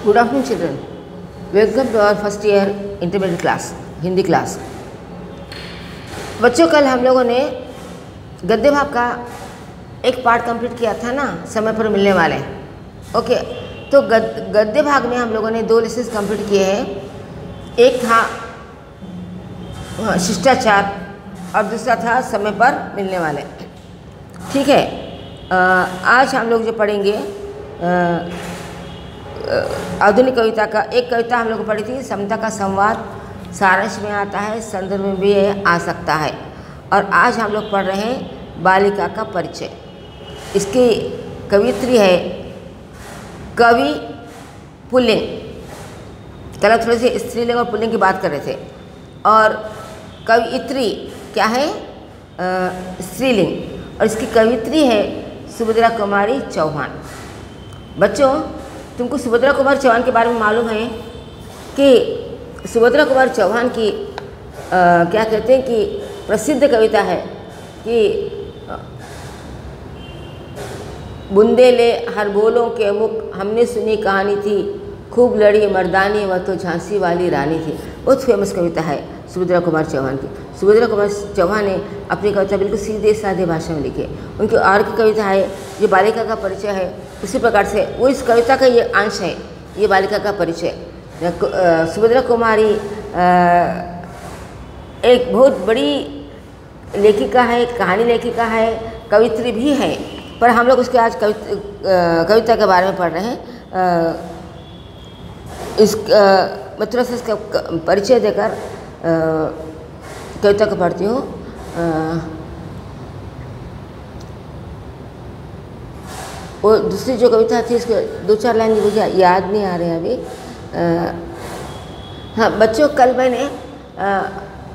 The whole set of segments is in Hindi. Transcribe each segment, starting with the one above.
Good afternoon children. Welcome to our first year intermediate class, Hindi class. बच्चों कल हम लोगों ने गद्य भाग का एक पार्ट कंप्लीट किया था ना, समय पर मिलने वाले। ओके, तो गद्य भाग में हम लोगों ने 2 लेसन कंप्लीट किए हैं। एक था शिष्टाचार और दूसरा था समय पर मिलने वाले। ठीक है, आज हम लोग जो पढ़ेंगे आधुनिक कविता का एक कविता हम लोग पढ़ी थी, समता का संवाद, सारांश में आता है, संदर्भ में भी आ सकता है। और आज हम लोग पढ़ रहे हैं बालिका का परिचय। इसकी कवित्री है कवि पुल्लिंग। कल थोड़ी सी स्त्रीलिंग और पुल्लिंग की बात कर रहे थे, और कवियत्री क्या है? स्त्रीलिंग। और इसकी कवित्री है सुभद्रा कुमारी चौहान। बच्चों, तुमको सुभद्रा कुमारी चौहान के बारे में मालूम है कि सुभद्रा कुमारी चौहान की क्या कहते हैं कि प्रसिद्ध कविता है कि बुंदेले हर बोलों के मुख हमने सुनी कहानी थी, खूब लड़ी मर्दानी वह तो झांसी वाली रानी थी। बहुत फेमस कविता है सुभद्रा कुमारी चौहान की। सुभद्रा कुमारी चौहान ने अपनी कविता बिल्कुल सीधे साधे भाषा में लिखी। उनकी और की कविता है जो बालिका का परिचय है, उसी प्रकार से वो इस कविता का ये अंश है, ये बालिका का परिचय। सुभद्रा कुमारी एक बहुत बड़ी लेखिका है, कहानी लेखिका है, कवित्री भी है, पर हम लोग उसके आज कविता के बारे में पढ़ रहे हैं। इस मतलब से इसका परिचय देकर कविता को पढ़ती हूँ। वो दूसरी जो कविता थी, इसके 2-4 लाइन मुझे याद नहीं आ रहे अभी। हाँ बच्चों, कल मैंने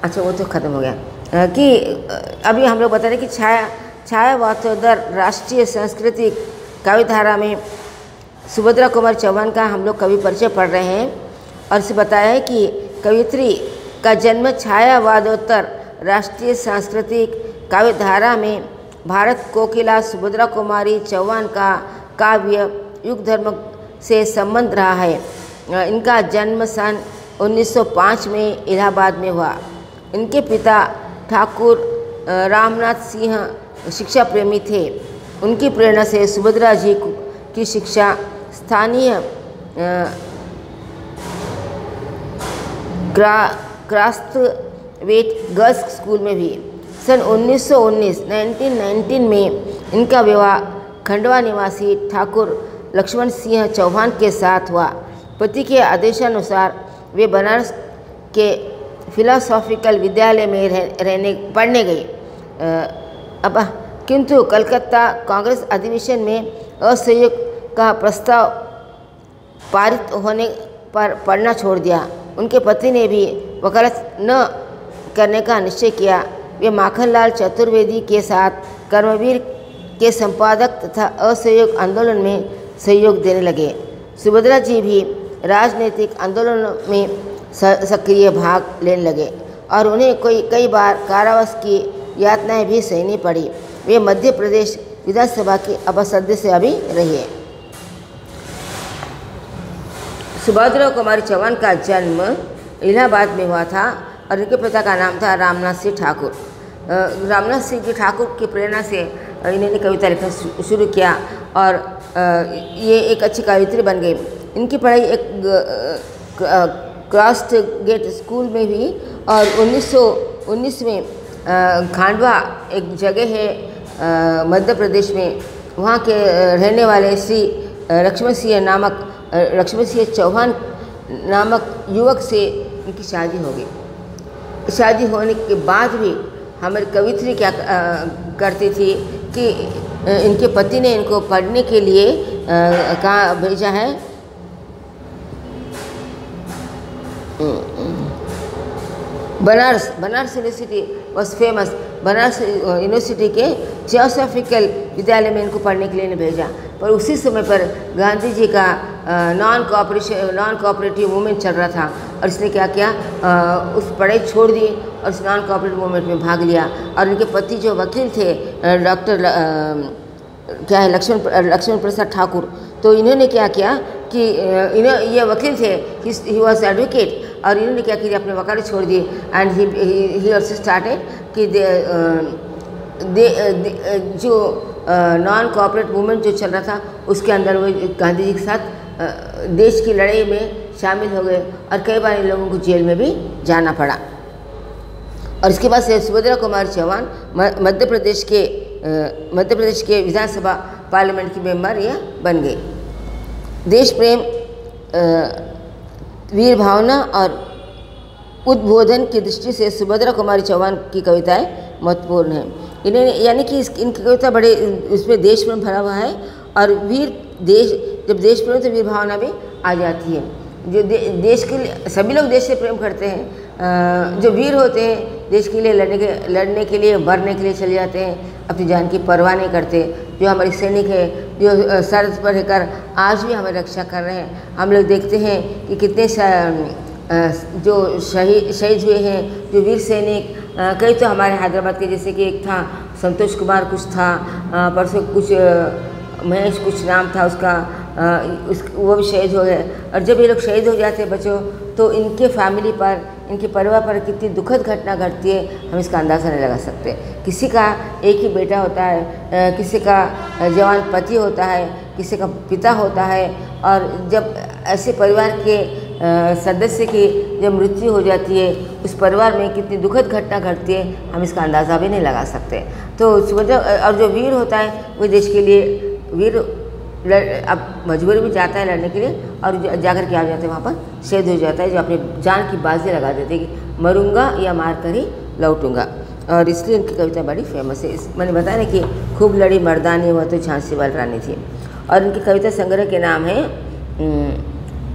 अच्छा वो तो ख़त्म हो गया कि अभी हम लोग बता रहे कि छायावादोत्तर राष्ट्रीय संस्कृति काव्यधारा में सुभद्रा कुमारी चौहान का हम लोग कवि परिचय पढ़ रहे हैं। और इसे बताया है कि कवित्री का जन्म छायावादोत्तर राष्ट्रीय सांस्कृतिक काव्यधारा में भारत कोकिला सुभद्रा कुमारी चौहान का काव्य युग धर्म से संबंध रहा है। इनका जन्म सन 1905 में इलाहाबाद में हुआ। इनके पिता ठाकुर रामनाथ सिंह शिक्षा प्रेमी थे। उनकी प्रेरणा से सुभद्रा जी की शिक्षा स्थानीय क्रास्थवेट गर्ल्स स्कूल में भी। सन 1919 में इनका विवाह खंडवा निवासी ठाकुर लक्ष्मण सिंह चौहान के साथ हुआ। पति के आदेशानुसार वे बनारस के फिलोसॉफिकल विद्यालय में पढ़ने गई। किंतु कलकत्ता कांग्रेस अधिवेशन में असहयोग का प्रस्ताव पारित होने पर पढ़ना छोड़ दिया। उनके पति ने भी वकालत न करने का निश्चय किया। वे माखनलाल चतुर्वेदी के साथ कर्मवीर के संपादक तथा असहयोग आंदोलन में सहयोग देने लगे। सुभद्रा जी भी राजनीतिक आंदोलनों में सक्रिय भाग लेने लगे और उन्हें कई बार कारावास की यातनाएं भी सहनी पड़ी। वे मध्य प्रदेश विधानसभा की सदस्य भी रही। सुभद्रा कुमारी चौहान का जन्म इलाहाबाद में हुआ था और इनके पिता का नाम था रामनाथ सिंह ठाकुर। रामनाथ सिंह जी ठाकुर की प्रेरणा से इन्होंने कविता लिखना शुरू किया और ये एक अच्छी कवित्री बन गई। इनकी पढ़ाई एक क्रास्ट गेट स्कूल में भी, और 1919 में खांडवा एक जगह है मध्य प्रदेश में, वहाँ के रहने वाले श्री लक्ष्मण सिंह चौहान नामक युवक से इनकी शादी हो गई। शादी होने के बाद भी हमारी कवित्री क्या करती थी कि इनके पति ने इनको पढ़ने के लिए कहाँ भेजा है, Banaras university was famous. Banaras university के थियोसॉफिकल विद्यालय में इनको पढ़ने के लिए भेजा। पर उसी समय पर गांधी जी का नॉन कोऑपरेटिव मूवमेंट चल रहा था और इसने क्या किया, उस पढ़ाई छोड़ दी और उस नॉन कोऑपरेटिव मूवमेंट में भाग लिया। और इनके पति जो वकील थे डॉक्टर क्या है लक्ष्मण प्रसाद ठाकुर, तो इन्होंने क्या किया, कि ये वकील थे, ही वॉज एडवोकेट, और इन्होंने क्या किया, अपने वकालत छोड़ दिए। एंड ही ऑल्सो स्टार्टेड कि जो नॉन कोऑपरेट मूवमेंट जो चल रहा था उसके अंदर वो गांधी जी के साथ देश की लड़ाई में शामिल हो गए, और कई बार इन लोगों को जेल में भी जाना पड़ा। और इसके बाद से सुभद्रा कुमारी चौहान मध्य प्रदेश के विधानसभा पार्लियामेंट की मेंबर ये बन गई। देश प्रेम, वीर भावना और उद्बोधन की दृष्टि से सुभद्रा कुमारी चौहान की कविताएं महत्वपूर्ण हैं। इन्हें यानी कि इनकी कविता बड़े उसमें देश प्रेम भरा हुआ है, और जब देश प्रेम तो वीर भावना भी आ जाती है। जो देश के लिए सभी लोग देश से प्रेम करते हैं, जो वीर होते हैं देश के लिए लड़ने के लिए मरने के लिए चले जाते हैं, अपनी जान की परवाह नहीं करते। जो हमारे सैनिक है, जो सरहद पर रहकर आज भी हमारी रक्षा कर रहे हैं। हम लोग देखते हैं कि कितने जो शहीद हुए हैं, जो वीर सैनिक, कई तो हमारे हैदराबाद के, जैसे कि एक था संतोष कुमार कुछ था, परसों कुछ महेश कुछ नाम था उसका, वो भी शहीद हो गए। और जब ये लोग शहीद हो जाते हैं बच्चों, तो इनके फैमिली पर, इनके परिवार पर कितनी दुखद घटना घटती है, हम इसका अंदाज़ा नहीं लगा सकते। किसी का एक ही बेटा होता है, किसी का जवान पति होता है, किसी का पिता होता है, और जब ऐसे परिवार के सदस्य की जब मृत्यु हो जाती है, उस परिवार में कितनी दुखद घटना घटती है, हम इसका अंदाज़ा भी नहीं लगा सकते। तो और जो वीर होता है वो देश के लिए वीर अब मजबूरी में जाता है लड़ने के लिए, और जाकर के आ जाते हैं वहाँ पर शहीद हो जाता है, जो अपनी जान की बाजी लगा देते हैं कि मरूंगा या मार कर ही लौटूंगा। और इसलिए इनकी कविता बड़ी फेमस है। मैंने बताया ना कि खूब लड़ी मर्दानी, वह तो झांसी वाली रानी थी। और इनकी कविता संग्रह के नाम है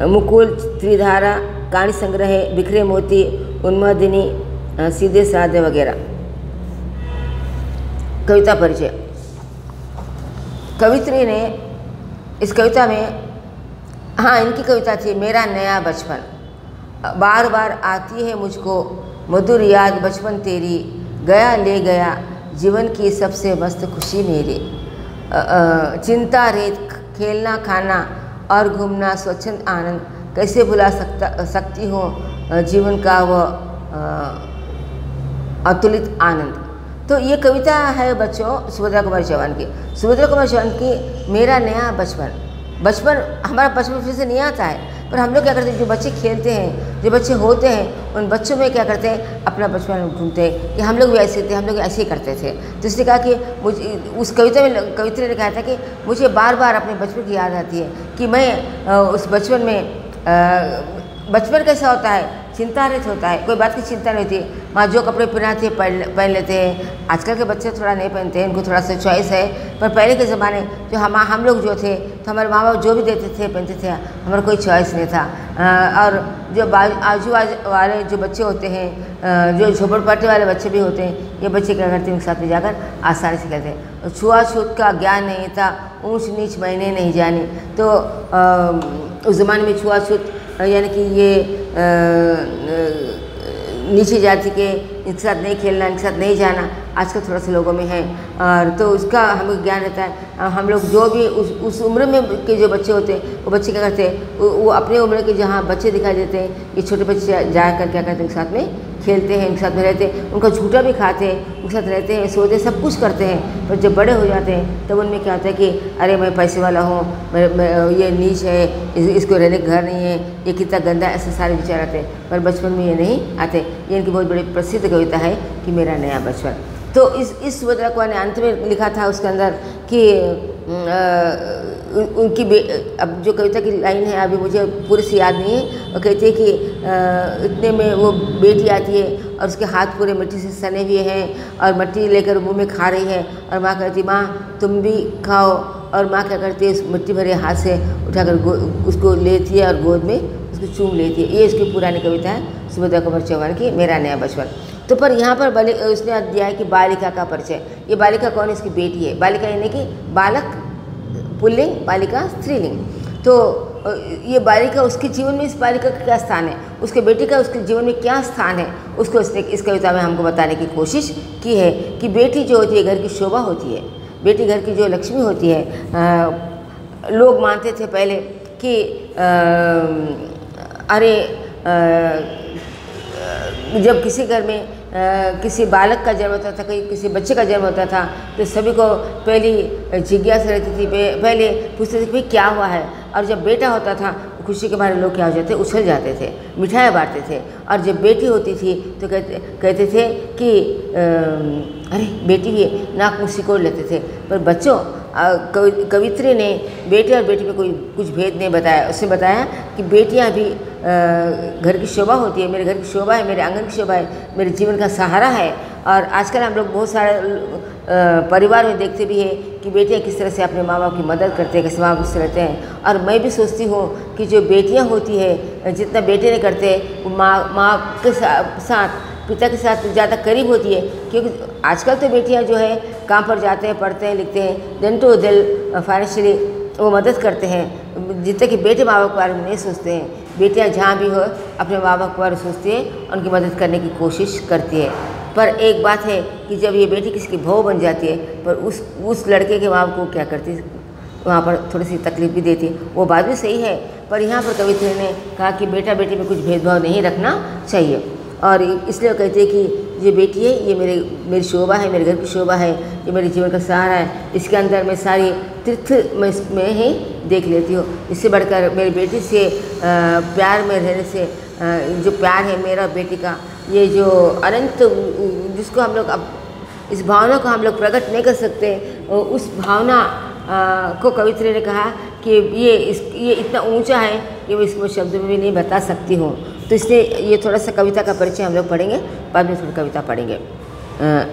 मुकुल, त्रिधारा, कहानी संग्रह है, बिखरे मोती, उन्मादिनी, सीधे साधे वगैरह। कविता परिचय। कवित्री ने इस कविता में, हाँ, इनकी कविता थी मेरा नया बचपन। बार बार आती है मुझको मधुर याद बचपन तेरी, गया ले गया जीवन की सबसे मस्त खुशी मेरी। चिंता रेत, खेलना खाना और घूमना, स्वच्छंद आनंद, कैसे भुला सकती हूँ जीवन का वह अतुलित आनंद। तो ये कविता है बच्चों सुभद्रा कुमारी चौहान की। सुभद्रा कुमारी चौहान की मेरा नया बचपन हमारा बचपन फिर से नहीं आता है, पर हम लोग क्या करते हैं, जो बच्चे खेलते हैं, जो बच्चे होते हैं, उन बच्चों में क्या करते हैं, अपना बचपन ढूंढते हैं कि हम लोग भी ऐसे थे, हम लोग ऐसे ही करते थे। तो इसने कहा कि मुझे उस कविता में कवित्री ने कहा था कि मुझे बार बार अपने बचपन की याद आती है कि मैं उस बचपन में, बचपन कैसा होता है, चिंता रहित होता है, कोई बात की चिंता नहीं होती। माँ जो कपड़े पहनाते पहन लेते हैं। आजकल के बच्चे थोड़ा नहीं पहनते हैं, उनको थोड़ा सा चॉइस है, पर पहले के ज़माने जो हम लोग जो थे, तो हमारे माँ बाप जो भी देते थे पहनते थे, हमारा कोई चॉइस नहीं था। और जो आजू बाजू वाले जो बच्चे होते हैं, जो झोपड़पट्टी वाले बच्चे भी होते हैं, ये बच्चे क्या करते हैं, उनके साथ में जाकर आसानी से खेलते हैं। छुआछूत का ज्ञान नहीं था, ऊँच नीच मैंने नहीं जानी। तो उस ज़माने में छुआछूत यानी कि ये नीचे जाति के, इनके साथ नहीं खेलना, इनके साथ नहीं जाना, आजकल थोड़ा सा लोगों में है। और तो उसका हमें ज्ञान रहता है। हम लोग जो भी उस उम्र में के जो बच्चे होते हैं, वो बच्चे क्या करते हैं, वो अपने उम्र के जहाँ बच्चे दिखाई देते हैं, ये छोटे बच्चे जाकर क्या करते हैं, उनके साथ में खेलते हैं, उनके साथ में रहते हैं, उनका झूठा भी खाते हैं, उनके साथ रहते हैं, सोते, सब कुछ करते हैं। पर जब बड़े हो जाते हैं तब उनमें क्या होता है कि अरे मैं पैसे वाला हूँ, ये नीच है, इसको रहने का घर नहीं है, ये कितना गंदा, ऐसे सारे विचार आते हैं। पर बचपन में ये नहीं आते। ये इनकी बहुत बड़ी प्रसिद्ध कविता है कि मेरा नया बचपन। तो इस सुभद्रा कुमार ने अंत में लिखा था उसके अंदर कि उनकी अब जो कविता की लाइन है अभी मुझे पूरी से याद नहीं है। वो कहती है कि इतने में वो बेटी आती है और उसके हाथ पूरे मिट्टी से सने हुए हैं और मिट्टी लेकर मुंह में खा रही है, और माँ कहती माँ तुम भी खाओ। और माँ क्या करती है, उस मिट्टी भरे हाथ से उठाकर उसको लेती है और गोद में उसको चूम लेती है। ये इसकी पुरानी कविता है सुभद्रा कुमारी चौहान की मेरा नया बचपन। तो पर यहाँ पर उसने दिया है कि बालिका का परिचय। ये बालिका कौन है, इसकी बेटी है। बालिका यानी कि बालक पुल्लिंग, बालिका स्त्रीलिंग। तो ये बालिका, उसके जीवन में इस बालिका का क्या स्थान है, उसके बेटी का उसके जीवन में क्या स्थान है, उसको इसने इस कविता में हमको बताने की कोशिश की है कि बेटी जो होती है घर की शोभा होती है, बेटी घर की जो लक्ष्मी होती है। लोग मानते थे पहले कि अरे जब किसी घर में किसी बालक का जन्म होता था, किसी बच्चे का जन्म होता था, तो सभी को पहली जिज्ञासा रहती थी, पहले पूछते थे कि भाई क्या हुआ है। और जब बेटा होता था खुशी के मारे लोग क्या हो जाते, उछल जाते थे, मिठाइयाँ बांटते थे। और जब बेटी होती थी तो कहते थे कि अरे बेटी है, नाक मुँह सिकोड़ लेते थे। पर बच्चों, कवित्री ने बेटे और बेटी में कोई कुछ भेद नहीं बताया। उसने बताया कि बेटियां भी घर की शोभा होती है, मेरे घर की शोभा है, मेरे आंगन की शोभा है, मेरे जीवन का सहारा है। और आजकल हम लोग बहुत सारे परिवार में देखते भी हैं कि बेटियां किस तरह से अपने माँ बाप की मदद करते हैं, कैसे माँ बाप से रहते हैं। और मैं भी सोचती हूँ कि जो बेटियाँ होती है, जितना बेटे नहीं करते, वो माँ के साथ, पिता के साथ ज़्यादा करीब होती है। क्योंकि आजकल तो बेटियां जो है काम पर जाते हैं, पढ़ते हैं, लिखते हैं, दिन टू दिन फाइनेंशियली वो मदद करते हैं, जितने कि बेटे माँ बाप के बारे में नहीं सोचते हैं। बेटियां जहाँ भी हो अपने माँ बाप के बारे में सोचती है, उनकी मदद करने की कोशिश करती है। पर एक बात है कि जब ये बेटी किसी की बहू बन जाती है, पर उस लड़के के माँ बाप को क्या करती, वहाँ पर थोड़ी सी तकलीफ भी देती। वो बात भी सही है, पर यहाँ पर कवित्री ने कहा कि बेटा बेटी में कुछ भेदभाव नहीं रखना चाहिए। और इसलिए कहते हैं कि ये बेटी है, ये मेरी शोभा है, मेरे घर की शोभा है, ये मेरे जीवन का सहारा है। इसके अंदर मैं सारी तीर्थ में ही देख लेती हूँ। इससे बढ़कर मेरी बेटी से प्यार में रहने से, जो प्यार है मेरा बेटी का, ये जो अनंत, जिसको हम लोग अब इस भावना को हम लोग प्रकट नहीं कर सकते, उस भावना को कवित्री ने कहा कि ये इतना ऊंचा है कि मैं इसको शब्द में भी नहीं बता सकती हूँ। तो इसलिए ये थोड़ा सा कविता का परिचय हम लोग पढ़ेंगे, बाद में थोड़ी कविता पढ़ेंगे।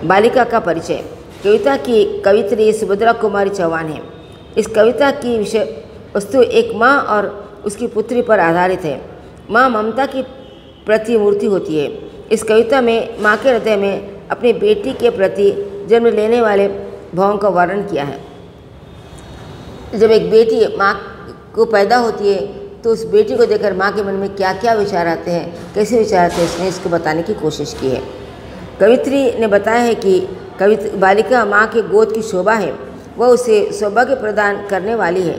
बालिका का परिचय। कविता की कवित्री सुभद्रा कुमारी चौहान है। इस कविता की विषय वस्तु एक माँ और उसकी पुत्री पर आधारित है। माँ ममता की प्रतिमूर्ति होती है। इस कविता में माँ के हृदय में अपनी बेटी के प्रति जन्म लेने वाले भावों का वर्णन किया है। जब एक बेटी माँ को पैदा होती है तो उस बेटी को देखकर माँ के मन में क्या क्या विचार आते हैं, कैसे विचार आते हैं, इसने इसको बताने की कोशिश की है। कवित्री ने बताया है कि बालिका माँ के गोद की शोभा है, वह उसे सौभाग्य प्रदान करने वाली है।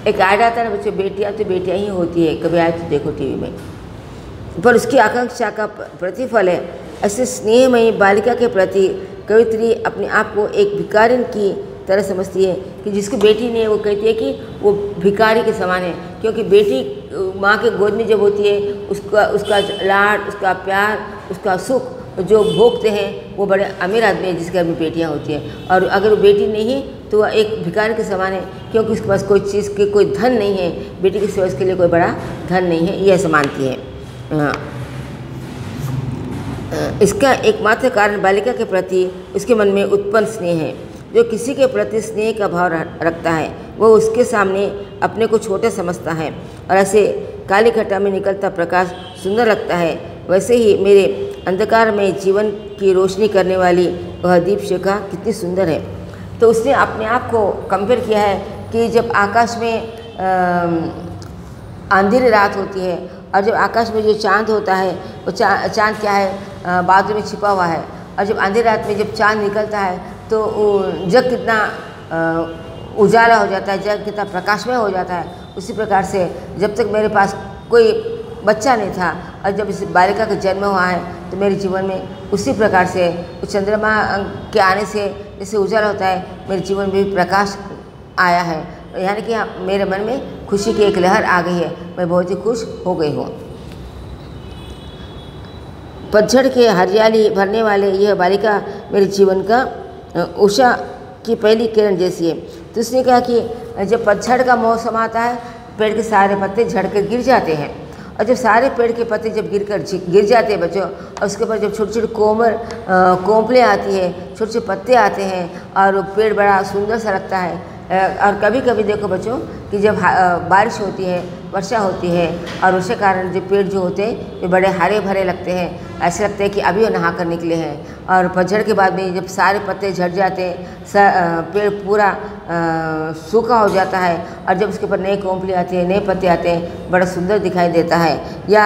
एक ऐड आता है ना बच्चों, बेटियाँ तो बेटियाँ ही होती है, कभी आए तो देखो टीवी में, पर उसकी आकांक्षा का प्रतिफल है। ऐसे स्नेहमयी बालिका के प्रति कवित्री अपने आप को एक भिखारिन की तरह समझती है कि जिसको बेटी नहीं है, वो कहती है कि वो भिखारी के समान है। क्योंकि बेटी माँ के गोद में जब होती है, उसका लाड, उसका प्यार, उसका सुख जो भोगते हैं वो बड़े अमीर आदमी है जिसके घर में बेटियाँ होती हैं। और अगर वो बेटी नहीं है तो वह एक भिखारी के समान है, क्योंकि उसके पास कोई चीज़ के कोई धन नहीं है, बेटी की सेवा के लिए कोई बड़ा धन नहीं है, यह समानती है। इसका एकमात्र कारण बालिका के प्रति उसके मन में उत्पन्न स्नेह है। जो किसी के प्रति स्नेह का भाव रखता है वो उसके सामने अपने को छोटा समझता है, और ऐसे काली घटा में निकलता प्रकाश सुंदर लगता है। वैसे ही मेरे अंधकार में जीवन की रोशनी करने वाली वह दीप शिखा कितनी सुंदर है। तो उसने अपने आप को कंपेयर किया है कि जब आकाश में अंधेरी रात होती है और जब आकाश में जो चांद होता है वो चांद क्या है, बादल में छिपा हुआ है। और जब अंधेरी रात में जब चांद निकलता है तो जग कितना उजाला हो जाता है, जग कितना प्रकाशमय हो जाता है। उसी प्रकार से जब तक मेरे पास कोई बच्चा नहीं था और जब इस बालिका का जन्म हुआ है तो मेरे जीवन में उसी प्रकार से उस चंद्रमा के आने से जैसे उजाला होता है, मेरे जीवन में भी प्रकाश आया है। यानी कि मेरे मन में खुशी की एक लहर आ गई है, मैं बहुत ही खुश हो गई हूँ। पतझड़ के हरियाली भरने वाले यह बालिका मेरे जीवन का उषा की पहली किरण जैसी है। तो उसने कहा कि जब पतझड़ का मौसम आता है, पेड़ के सारे पत्ते झड़ कर गिर जाते हैं, और जब सारे पेड़ के पत्ते जब गिर जाते हैं बच्चों, और उसके ऊपर जब छोटी छोटी कोंपलें आती है, छोटे छोटे पत्ते आते हैं और पेड़ बड़ा सुंदर सा लगता है। और कभी कभी देखो बच्चों कि जब बारिश होती है, वर्षा होती है, और उसके कारण जो पेड़ जो होते हैं वे बड़े हरे भरे लगते हैं, ऐसे लगते हैं कि अभी वो नहा कर निकले हैं। और पतझड़ के बाद में जब सारे पत्ते झड़ जाते हैं, पेड़ पूरा सूखा हो जाता है, और जब उसके ऊपर नए कोंपली आती है, नए पत्ते आते हैं, बड़ा सुंदर दिखाई देता है। या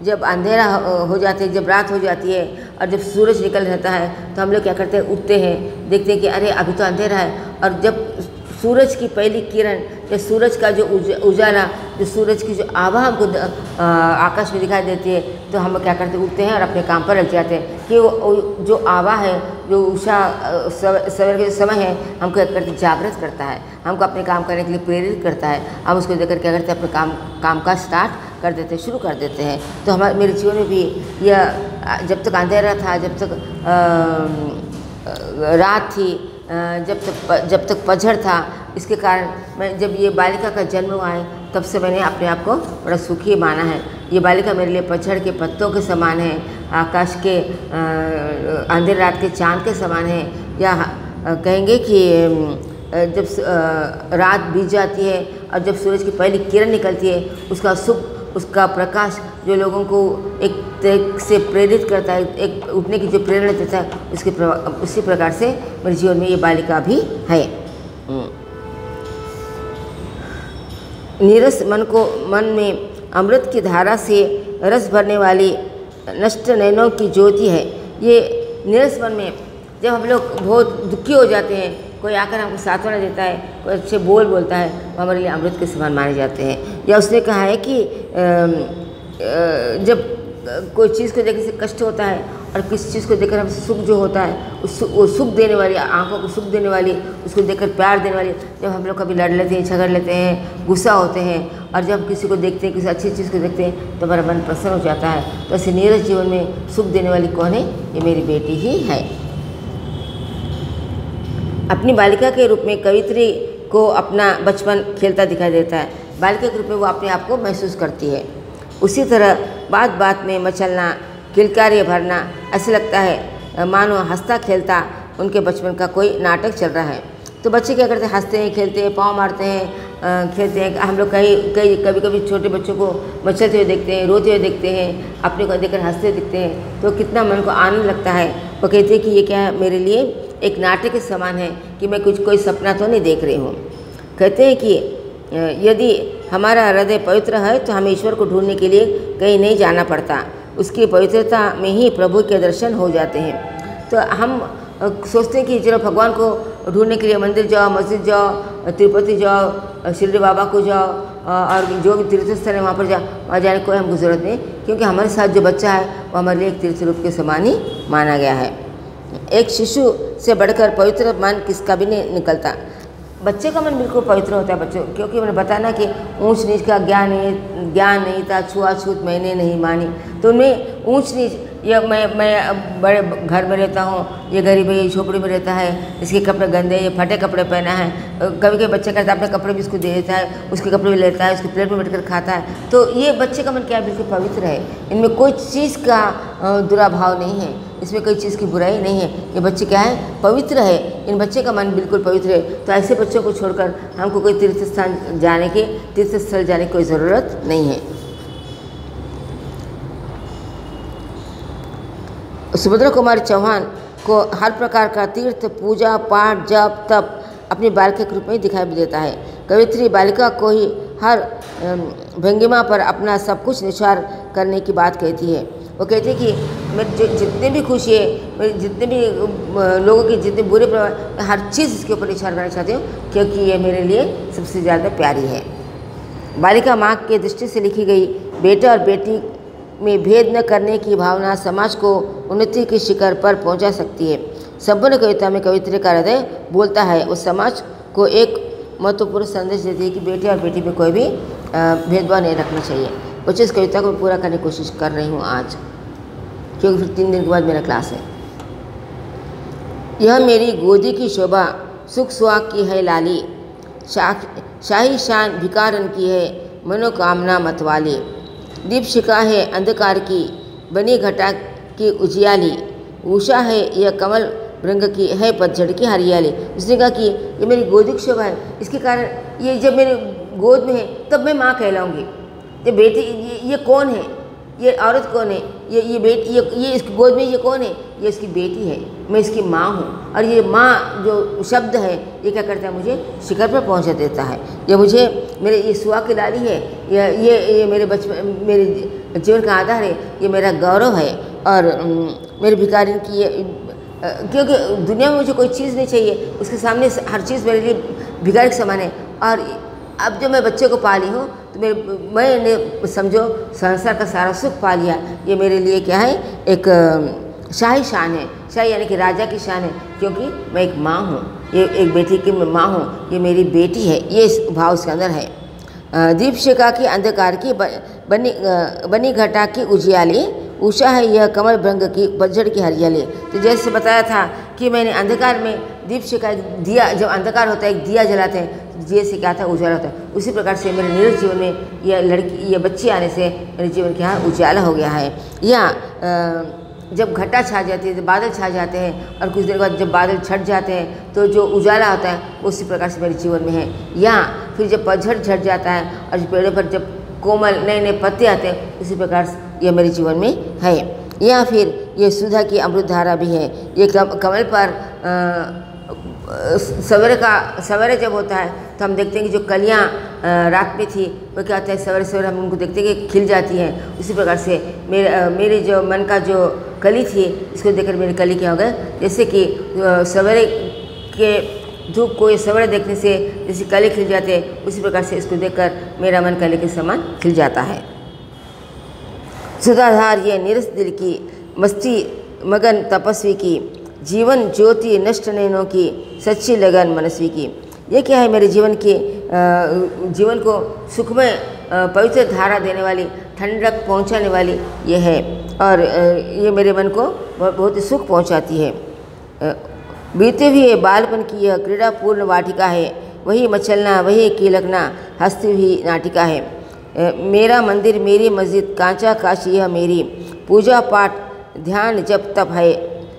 जब अंधेरा हो जाती है, जब रात हो जाती है और जब सूरज निकल रहता है तो हम लोग क्या करते हैं, उठते हैं, देखते हैं कि अरे अभी तो अंधेरा है, और जब सूरज की पहली किरण या सूरज का जो उजाला, जो सूरज की जो आभा हमको आकाश में दिखाई देती है, तो हम क्या करते, उठते हैं और अपने काम पर लग जाते हैं कि वो जो आभा है, जो उषा सवेरे के समय है, हमको क्या करते, जागृत करता है, हमको अपने काम करने के लिए प्रेरित करता है। हम उसको देखकर क्या करते हैं, अपने काम का स्टार्ट कर देते हैं, शुरू कर देते हैं। तो मेरे जीवन में भी यह जब तक अंधेरा था, जब तक रात थी, जब तक पतझड़ था, इसके कारण मैं जब ये बालिका का जन्म हुआ है, तब से मैंने अपने आप को बड़ा सुखी माना है। ये बालिका मेरे लिए पतझड़ के पत्तों के समान है, आकाश के अंधेरी रात के चांद के समान है, या कहेंगे कि जब रात बीत जाती है और जब सूरज की पहली किरण निकलती है, उसका प्रकाश जो लोगों को एक तरह से प्रेरित करता है, एक उठने की जो प्रेरणा देता है, उसी प्रकार से मेरे जीवन में ये बालिका भी है। नीरस मन में अमृत की धारा से रस भरने वाली नष्ट नयनों की ज्योति है। ये नीरस मन में जब हम लोग बहुत दुखी हो जाते हैं, कोई आकर हमको सांत्वना देता है, कोई अच्छे बोलता है, वो हमारे लिए अमृत के समान माने जाते हैं। या उसने कहा है कि जब कोई चीज़ को देखने से कष्ट होता है और किसी चीज़ को देखकर हमसे सुख जो होता है, वो सुख देने वाली, आंखों को सुख देने वाली, उसको देखकर प्यार देने वाली, जब हम लोग कभी लड़ लेते हैं, झगड़ लेते हैं, गुस्सा होते हैं, और जब किसी को देखते हैं, किसी अच्छी चीज़ को देखते हैं, तो हमारा मन प्रसन्न हो जाता है। तो ऐसे नीरस जीवन में सुख देने वाली कौन है? ये मेरी बेटी ही है। अपनी बालिका के रूप में कवित्री को अपना बचपन खेलता दिखाई देता है। बालिका के रूप में वो अपने आप को महसूस करती है। उसी तरह बात बात में मचलना, किलकारियाँ भरना, ऐसे लगता है मानो हंसता खेलता उनके बचपन का कोई नाटक चल रहा है। तो बच्चे क्या करते हैं? हंसते हैं, खेलते हैं, पाँव मारते हैं, खेलते हैं। हम लोग कभी कभी छोटे बच्चों को मचलते हुए देखते हैं, रोते हुए देखते हैं, अपने को देखकर हंसते दिखते हैं, तो कितना मन को आनंद लगता है। वो कहते हैं कि ये क्या है, मेरे लिए एक नाटक के समान है कि मैं कोई सपना तो नहीं देख रही हूँ। कहते हैं कि यदि हमारा हृदय पवित्र है तो हमें ईश्वर को ढूंढने के लिए कहीं नहीं जाना पड़ता, उसकी पवित्रता में ही प्रभु के दर्शन हो जाते हैं। तो हम सोचते हैं कि चलो भगवान को ढूंढने के लिए मंदिर जाओ, मस्जिद जाओ, तिरुपति जाओ, शिरडी बाबा को जाओ, और जो भी तीर्थ स्थल है वहाँ पर जाओ, वहाँ जाने की कोई हमको ज़रूरत नहीं, क्योंकि हमारे साथ जो बच्चा है वो हमारे लिए एक तीर्थ रूप के समान ही माना गया है। एक शिशु से बढ़कर पवित्र मन किसका भी नहीं निकलता। बच्चे का मन बिल्कुल पवित्र होता है बच्चों, क्योंकि मैंने बताया ना कि ऊंच नीच का ज्ञान नहीं था, छुआछूत मैंने नहीं मानी। तो उनमें ऊंच नीच, या मैं बड़े घर में रहता हूँ, ये गरीब है, ये झोपड़ी में रहता है, इसके कपड़े गंदे, ये फटे कपड़े पहना है। कभी कभी बच्चा कहता है अपने कपड़े भी इसको दे देता है, उसके कपड़े भी लेता है, उसकी प्लेट में बैठकर खाता है। तो ये बच्चे का मन क्या है? बिल्कुल पवित्र है। इनमें कोई चीज़ का दुराभाव नहीं है, इसमें कोई चीज़ की बुराई नहीं है। ये बच्चे क्या है? पवित्र है। इन बच्चे का मन बिल्कुल पवित्र है। तो ऐसे बच्चों को छोड़कर हमको कोई तीर्थ स्थल जाने की कोई ज़रूरत नहीं है। सुभद्रा कुमारी चौहान को हर प्रकार का तीर्थ, पूजा पाठ, जप तप अपनी बालिका के रूप में दिखाई देता है। कवित्री बालिका को ही हर भंगिमा पर अपना सब कुछ निछार करने की बात कहती है। वो कहती है कि मेरे जितने भी खुशी है, मेरे जितने भी लोगों के जितने बुरे प्रभाव, हर चीज़ इसके ऊपर निछार करना चाहती हूँ, क्योंकि ये मेरे लिए सबसे ज़्यादा प्यारी है। बालिका माँ के दृष्टि से लिखी गई बेटा और बेटी में भेद न करने की भावना समाज को उन्नति के शिखर पर पहुंचा सकती है। संपूर्ण कविता में कवित्री का हृदय बोलता है, उस समाज को एक महत्वपूर्ण संदेश देती है कि बेटे और बेटी में कोई भी भेदभाव नहीं रखना चाहिए। कुछ इस कविता को पूरा करने की कोशिश कर रही हूँ आज, क्योंकि फिर 3 दिन के बाद मेरा क्लास है। यह मेरी गोदी की शोभा, सुख सुहाग की है लाली, शाही शान भिकारन की है, मनोकामना मतवाली। दीपशिखा है अंधकार की, बनी घटा की उजियाली, उषा है यह कमल रंग की, है पतझड़ की हरियाली। उसने कहा कि ये मेरी गोदी की शोभा है, इसके कारण ये जब मेरे गोद में है तब मैं माँ कहलाऊँगी। ये बेटी, ये कौन है? ये औरत कौन है? ये बेटी, ये इसकी गोद में ये कौन है? ये इसकी बेटी है, मैं इसकी माँ हूँ। और ये माँ जो शब्द है ये क्या करता है? मुझे शिखर पर पहुँचा देता है। ये मुझे मेरे ये सुहाग की लाली है, ये मेरे बचपन, मेरे जीवन का आधार है, ये मेरा गौरव है। और मेरे भिखारी की ये, क्योंकि दुनिया में मुझे कोई चीज़ नहीं चाहिए, उसके सामने हर चीज़ मेरे लिए भिखारी के समान है। और अब जो मैं बच्चे को पाली हूँ तो मैंने समझो संसार का सारा सुख पा लिया। ये मेरे लिए क्या है, एक शाही शान है। शाही यानी कि राजा की शान है, क्योंकि मैं एक माँ हूँ, ये एक बेटी की मैं माँ हूँ, ये मेरी बेटी है, ये भाव उसके अंदर है। दीपशिखा की अंधकार की बनी घटा की उजियाली, उषा है यह कमल भृंग की पतझड़ की हरियाली। तो जैसे बताया था कि मैंने अंधकार में दीपशिखा, दिया जब अंधकार होता है एक दिया जलाते हैं, दिए से क्या था, उजाला होता है। उसी प्रकार से मेरे निरज जीवन में ये बच्ची आने से मेरे जीवन क्या है, उजाला हो गया है। या जब घटा छा जाती है, जब बादल छा जाते हैं और कुछ देर बाद जब बादल छट जाते हैं तो जो उजाला होता है उसी प्रकार से मेरे जीवन में है। या फिर जब पतझड़ झट जाता है और पेड़ों पर जब कोमल नए नए पत्ते आते हैं, उसी प्रकार यह मेरे जीवन में है। या फिर ये सुधा की अमृत धारा भी है। ये कमल पर सवेरे जब होता है तो हम देखते हैं कि जो कलियाँ रात में थी वो क्या होता है, सवेरे सवेरे हम उनको देखते हैं कि खिल जाती हैं। उसी प्रकार से मेरे जो मन का जो कली थी, इसको देखकर मेरी कली क्या हो गए, जैसे कि सवेरे के धूप को सवेरे देखने से जैसे कली खिल जाते हैं, उसी प्रकार से इसको देखकर मेरा मन कली के समान खिल जाता है। सुधाधार ये निरस दिल की मस्ती मगन तपस्वी की, जीवन ज्योति नष्ट नैनों की सच्ची लगन मनस्वी की। ये क्या है, मेरे जीवन को सुखमय पवित्र धारा देने वाली, ठंडक पहुंचाने वाली ये है। और ये मेरे मन को बहुत ही सुख पहुंचाती है। बीते हुए बालपन की यह क्रीड़ा पूर्ण वाटिका है, वही मचलना वही कीलकना हंसती हुई नाटिका है। मेरा मंदिर मेरी मस्जिद कांचा काशी है मेरी, पूजा पाठ ध्यान जप तप है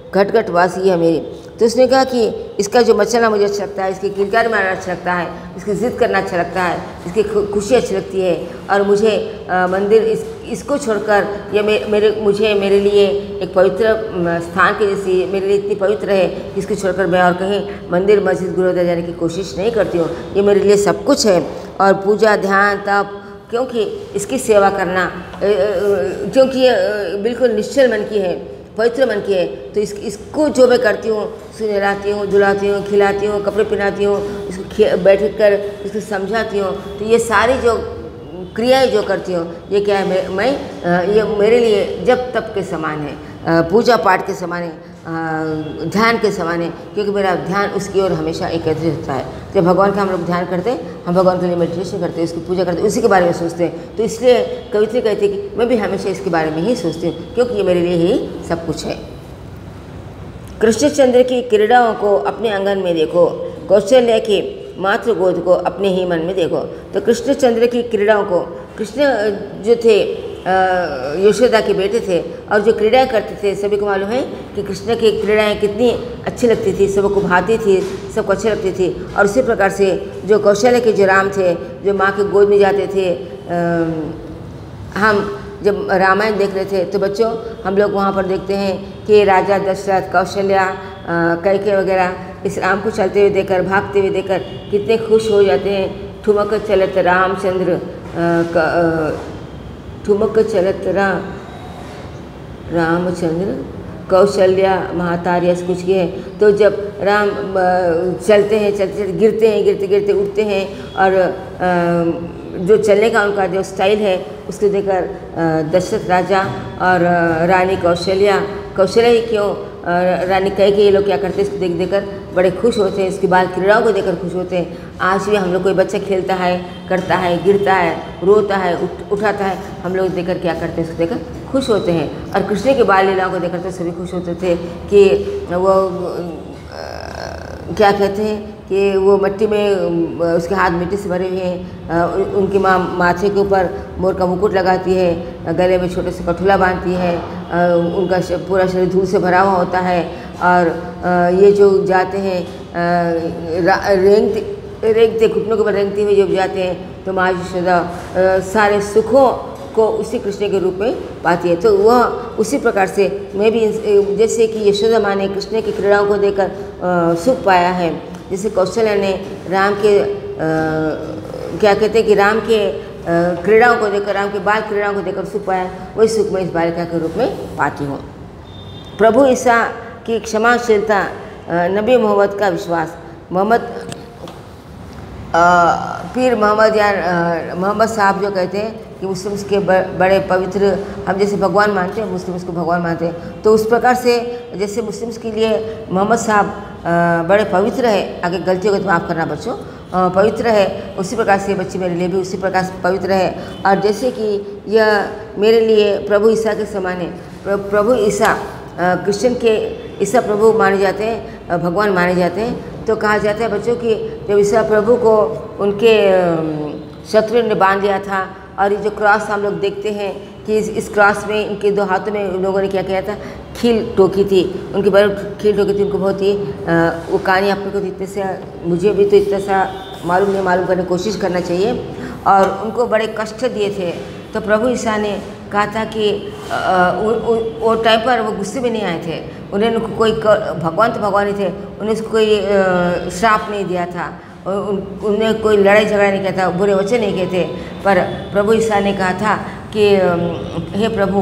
घट घट वासी है मेरी। तो उसने कहा कि इसका जो मचलना मुझे अच्छा लगता है, इसकी किलकारी मारना अच्छा लगता है, इसकी ज़िद करना अच्छा लगता है, इसकी खुशी अच्छी लगती है। और मुझे मंदिर इसको छोड़कर ये मेरे लिए एक पवित्र स्थान के जैसी मेरे लिए इतनी पवित्र है, इसको छोड़कर मैं और कहीं मंदिर मस्जिद गुरुद्वारा जाने की कोशिश नहीं करती हूँ। ये मेरे लिए सब कुछ है। और पूजा ध्यान तप, क्योंकि इसकी सेवा करना, क्योंकि ये बिल्कुल निश्चल मन की है, पवित्र मन की है, तो इसको जो मैं करती हूँ, सुनहलाती हूँ, धुलाती हूँ, खिलाती हूँ, कपड़े पहनाती हूँ, इसको बैठ कर इसको समझाती हूँ, तो ये सारी जो क्रियाएं जो करती हूँ, ये क्या है, मैं ये मेरे लिए जप तप के समान है, पूजा पाठ के समान है, ध्यान के समान है, क्योंकि मेरा ध्यान उसकी ओर हमेशा एकत्रित होता है। जब भगवान का हम लोग ध्यान करते हैं, हम भगवान के लिए मेडिटेशन करते हैं, उसकी पूजा करते हैं, उसी के बारे में सोचते हैं। तो इसलिए कवित्री कहती है कि मैं भी हमेशा इसके बारे में ही सोचती हूँ, क्योंकि ये मेरे लिए ही सब कुछ है। कृष्णचंद्र की क्रीड़ाओं को अपने आंगन में देखो, कौशल्या की मातृ गोद को अपने ही मन में देखो। तो कृष्णचंद्र की क्रीड़ाओं को, कृष्ण जो थे यशोदा के बेटे थे और जो क्रीड़ाएँ करते थे, सभी को मालूम है कि कृष्ण की क्रीड़ाएँ कितनी अच्छी लगती थी, सबको भाती थी, सबको अच्छी लगती थी। और उसी प्रकार से जो कौशल्या के जो राम थे, जो माँ के गोद में जाते थे, हम जब रामायण देख रहे थे तो बच्चों हम लोग वहाँ पर देखते हैं कि राजा दशरथ, कौशल्या, कैकेयी वगैरह इस राम को चलते हुए देखकर, भागते हुए देखकर कितने खुश हो जाते हैं। ठुमक चलत रामचंद्र, ठुमक चलत रामचंद्र कौशल्या महातार्य कुछ ये है। तो जब राम चलते हैं, चलते चलते गिरते हैं, गिरते गिरते उठते हैं, और जो चलने का उनका जो स्टाइल है उसको देखकर दशरथ राजा और रानी कौशल्या ही क्यों, रानी कैकेयी ये लोग क्या करते हैं, इसको देख देखकर बड़े खुश होते हैं, इसकी बाल क्रीड़ाओं को देखकर खुश होते हैं। आज भी हम लोग कोई बच्चा खेलता है, करता है, गिरता है, रोता है, उठाता है, हम लोग देखकर क्या करते हैं, इसको देखकर खुश होते हैं। और कृष्ण के बाल लीलाओं को देखकर तो सभी खुश होते थे कि वो क्या कहते हैं कि वो मिट्टी में, उसके हाथ मिट्टी से भरे हुए हैं, उनकी माँ माथे के ऊपर मोर का मुकुट लगाती है, गले में छोटे से कठुला बांधती है, उनका पूरा शरीर धूल से भरा हुआ होता है। और ये जो जाते हैं रेंगते घुटनों के ऊपर रेंगते हुए जब जाते हैं, तो माँ यशोदा सारे सुखों को उसी कृष्ण के रूप में पाती है। तो वह उसी प्रकार से मैं भी, जैसे कि यशोदा माँ ने कृष्ण की क्रीड़ाओं को देखकर सुख पाया है, जैसे कौशल्या ने राम के क्या कहते हैं कि राम के क्रीड़ाओं को देखकर, राम के बाल क्रीड़ाओं को देखकर सुख पाया, वही सुख मैं इस बालिका के रूप में पाती हूँ। प्रभु ईसा की क्षमाशीलता, नबी मोहम्मद का विश्वास, मोहम्मद पीर मोहम्मद साहब जो कहते हैं कि मुस्लिम्स के बड़े पवित्र, हम जैसे भगवान मानते हैं मुस्लिम्स को भगवान मानते हैं, तो उस प्रकार से जैसे मुस्लिम्स के लिए मोहम्मद साहब बड़े पवित्र है, आगे गलती होगी तो माफ़ करना बच्चों, पवित्र है, उसी प्रकार से बच्चे मेरे लिए भी उसी प्रकार से पवित्र है। और जैसे कि यह मेरे लिए प्रभु ईसा के समान है, प्रभु ईसा क्रिश्चियन के ईसा प्रभु माने जाते हैं, भगवान माने जाते हैं, तो कहा जाता है बच्चों कि जब ईसा प्रभु को उनके शत्रु ने बांध दिया था, और ये जो क्रॉस हम लोग देखते हैं कि इस क्रॉस में इनके दो हाथों में उन लोगों ने क्या किया था, खील ठोकी थी, उनकी बड़ी खील ठोकी थी, उनको बहुत ही वो कहानी आप लोग को इतने से, मुझे भी तो इतना सा मालूम नहीं, मालूम करने की कोशिश करना चाहिए, और उनको बड़े कष्ट दिए थे। तो प्रभु ईसा ने कहा था कि वो टाइम पर वो गुस्से में नहीं आए थे, उन्हें कोई भगवान तो भगवान ही थे, उन्हें कोई श्राप नहीं दिया था, उन्हें कोई लड़ाई झगड़ा नहीं किया था, बुरे वचन नहीं कहते, पर प्रभु ईसा ने कहा था कि हे प्रभु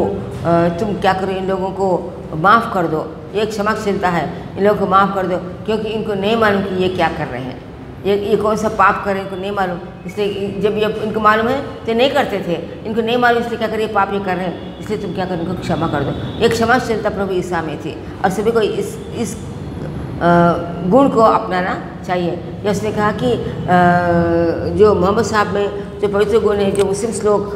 तुम क्या करो, इन लोगों को माफ़ कर दो, एक क्षमाशीलता है, इन लोगों को माफ़ कर दो, क्योंकि इनको नहीं मालूम कि ये क्या कर रहे हैं, ये कौन सा पाप कर रहे हैं, इनको नहीं मालूम, इसलिए जब ये इनको मालूम है तो नहीं करते थे, इनको नहीं मालूम इसलिए क्या करें, पाप ये कर रहे हैं, इसलिए तुम क्या करो, इनको क्षमा कर दो। एक क्षमाशीलता प्रभु ईसा में थी, और सभी को इस गुण को अपनाना चाहिए। या उसने कहा कि जो मोहम्मद साहब में जो पवित्र गुण है, जो मुस्लिम्स लोग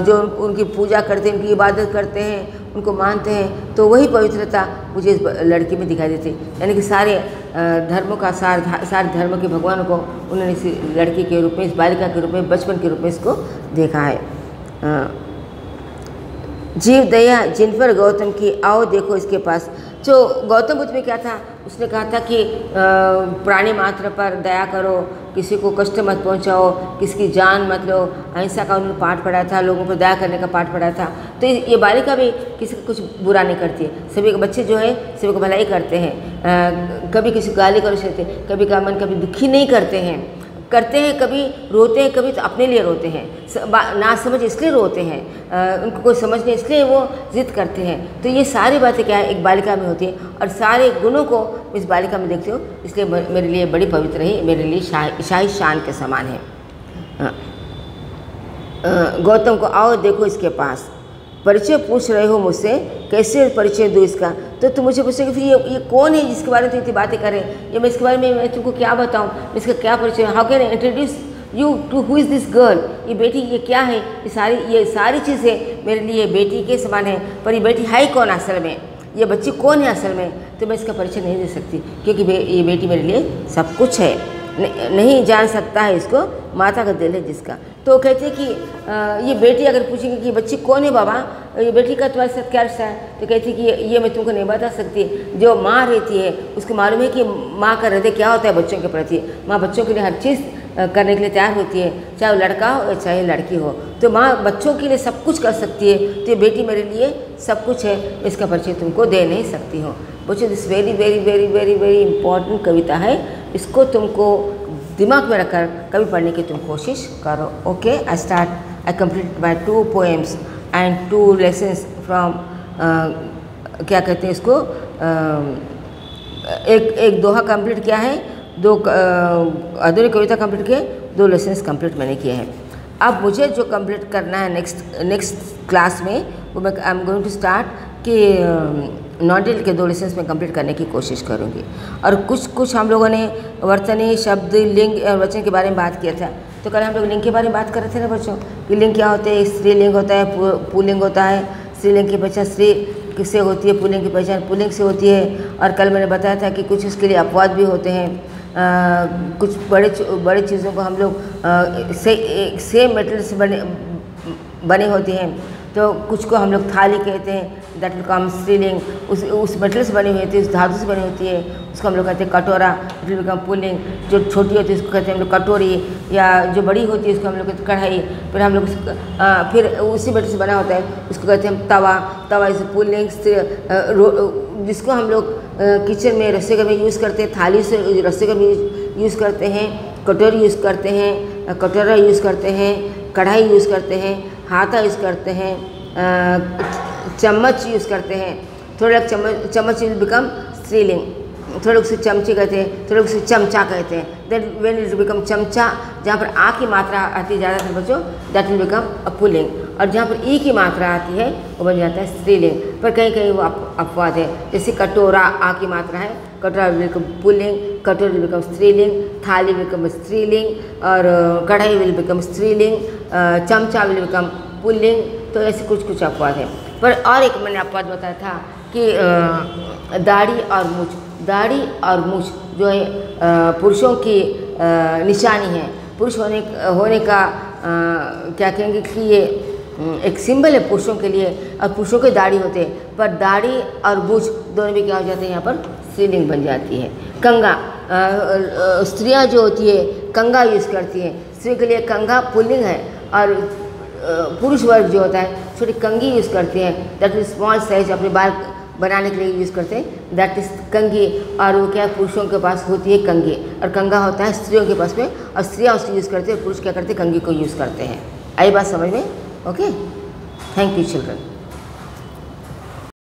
जो उनकी पूजा करते हैं, उनकी इबादत करते हैं, उनको मानते हैं, तो वही पवित्रता मुझे इस लड़की में दिखाई देती, यानी कि सारे धर्मों का सारे धर्मों के भगवानों को उन्होंने इस लड़की के रूप में, इस बालिका के रूप में, बचपन के रूप में इसको देखा है। जीव दया जिन पर गौतम की, आओ देखो इसके पास। जो गौतम बुद्ध में क्या था, उसने कहा था कि प्राणी मात्र पर दया करो, किसी को कष्ट मत पहुंचाओ, किसी की जान मत लो, अहिंसा का उन्होंने पाठ पढ़ा था, लोगों पर दया करने का पाठ पढ़ा था। तो ये बालिका भी किसी को कुछ बुरा नहीं करती है, सभी के बच्चे जो है सभी को भलाई करते हैं, कभी किसी को गाली कर सकते, कभी का मन कभी दुखी नहीं करते हैं, कभी रोते हैं, कभी तो अपने लिए रोते हैं, ना समझ इसलिए रोते हैं, उनको कोई समझ नहीं इसलिए वो जिद करते हैं। तो ये सारी बातें क्या है, एक बालिका में होती है, और सारे गुणों को इस बालिका में देखती हूँ, इसलिए मेरे लिए बड़ी पवित्र है, मेरे लिए शाही शान के समान है। गौतम को, आओ देखो इसके पास, परिचय पूछ रहे हो मुझसे, कैसे परिचय दूँ इसका, तो तुम मुझे पूछोगे फिर ये कौन है जिसके बारे में तुम इतनी बातें करें, ये मैं इसके बारे में मैं तुमको क्या बताऊँ, इसका क्या परिचय, how can I introduce you to who is this girl, ये बेटी ये क्या है, ये सारी चीज़ें मेरे लिए बेटी के समान है, पर ये बेटी है कौन असल में, ये बच्ची कौन है असल में, तो मैं इसका परिचय नहीं दे सकती, क्योंकि ये बेटी मेरे लिए सब कुछ है, नहीं जान सकता है इसको माता का दिल है जिसका। तो कहते हैं कि ये बेटी अगर पूछेंगे कि बच्ची कौन है बाबा, ये बेटी का तुम्हारे साथ क्या रिश्ता है, तो कहती है कि ये मैं तुमको नहीं बता सकती, जो माँ रहती है उसको मालूम है कि माँ का हृदय क्या होता है बच्चों के प्रति, माँ बच्चों के लिए हर चीज़ करने के लिए तैयार होती है, चाहे वो लड़का हो चाहे लड़की हो, तो माँ बच्चों के लिए सब कुछ कर सकती है, तो ये बेटी मेरे लिए सब कुछ है, इसका परिचय तुमको दे नहीं सकती हूँ। बच्चों this very very very very very important कविता है, इसको तुमको दिमाग में रखकर कभी पढ़ने की तुम कोशिश करो। Okay, I complete my 2 poems and 2 lessons from क्या कहते हैं इसको, एक दोहा कंप्लीट किया है, 2 आधुनिक कविता कंप्लीट किए, 2 लेसन्स कंप्लीट मैंने किए हैं। अब मुझे जो कंप्लीट करना है नेक्स्ट क्लास में, वो मैं I am going to start कि नॉडेल के 2 लेसन्स में कंप्लीट करने की कोशिश करूँगी। और कुछ हम लोगों ने वर्तनी, शब्द, लिंग और वचन के बारे में बात किया था। तो कल हम लोग लिंग के बारे में बात कर रहे थे ना बच्चों, कि लिंग क्या होते हैं, स्त्रीलिंग होता है, पुल्लिंग होता है, स्त्रीलिंग की पहचान स्त्री किससे होती है, पुल्लिंग की पहचान पुल्लिंग से होती है। और कल मैंने बताया था कि कुछ इसके लिए अपवाद भी होते हैं, कुछ बड़े चीज़ों को हम लोग सेम मेटेरियल से बने होते हैं, तो कुछ को हम लोग थाली कहते हैं, दैट विल कम स्त्रीलिंग, उस मेटेरियल से बनी हुई होती है, उस धातु से बनी होती है, उसको हम लोग कहते हैं कटोरा, इट विल बिकम पुल्लिंग। जो छोटी होती है उसको कहते हैं हम लोग कटोरी, या जो बड़ी होती है उसको हम लोग कहते हैं कढ़ाई। फिर हम लोग फिर उसी मेटेरियल से बना होता है उसको कहते हैं तवा इज पुल्लिंग, जिसको हम लोग किचन में रसोई में यूज़ करते हैं, थाली से रसोई में यूज़ करते हैं, कटोरी यूज़ करते हैं, कटोरा यूज़ करते हैं, कढ़ाई यूज़ करते हैं, हाथा यूज़ करते हैं, चम्मच यूज़ करते हैं, थोड़ा चम्मच विल बिकम स्त्रीलिंग। थोड़े लोग उसे चमचे कहते हैं, थोड़े लोग उसे चमचा कहते हैं। देन व्हेन इट बिकम चमचा, जहाँ पर आ की मात्रा आती है ज़्यादातर बच्चों, that will become a pulling. और जहाँ पर ई की मात्रा आती है वो बन जाता है स्त्रीलिंग। पर कहीं कहीं वो अपवाद है, जैसे कटोरा आ की मात्रा है, कटोरा विल बिकम पुल्लिंग, कटोरी विल बिकम स्त्रीलिंग, थाली विल बिकम स्त्रीलिंग, और कढ़ाई विल बिकम स्त्रीलिंग, चमचा विल बिकम पुल्लिंग। तो ऐसे कुछ कुछ अपवाद है। पर और एक मैंने अपवाद बताया था कि दाढ़ी और मूछ, दाढ़ी और मूछ जो है पुरुषों की निशानी है। पुरुष होने का क्या कहेंगे कि ये एक सिंबल है पुरुषों के लिए, और पुरुषों के दाढ़ी होते हैं, पर दाढ़ी और मूछ दोनों भी क्या हो जाते हैं, यहाँ पर स्त्रीलिंग बन जाती है। कंगा, स्त्रियाँ जो होती है कंगा यूज़ करती हैं। स्त्री के लिए कंगा पुल्लिंग है, और पुरुष वर्ग जो होता है छोटी कंगी यूज़ करते हैं, दैट इज स्मॉल साइज, अपने बाल बनाने के लिए यूज़ करते हैं, दैट इज कंगी। और वो क्या है, पुरुषों के पास होती है कंगी, और कंगा होता है स्त्रियों के पास में, और स्त्रियाँ उसको यूज़ करते हैं, पुरुष क्या करते हैं, कंगी को यूज़ करते हैं। आई बात समझ में? Okay, thank you children.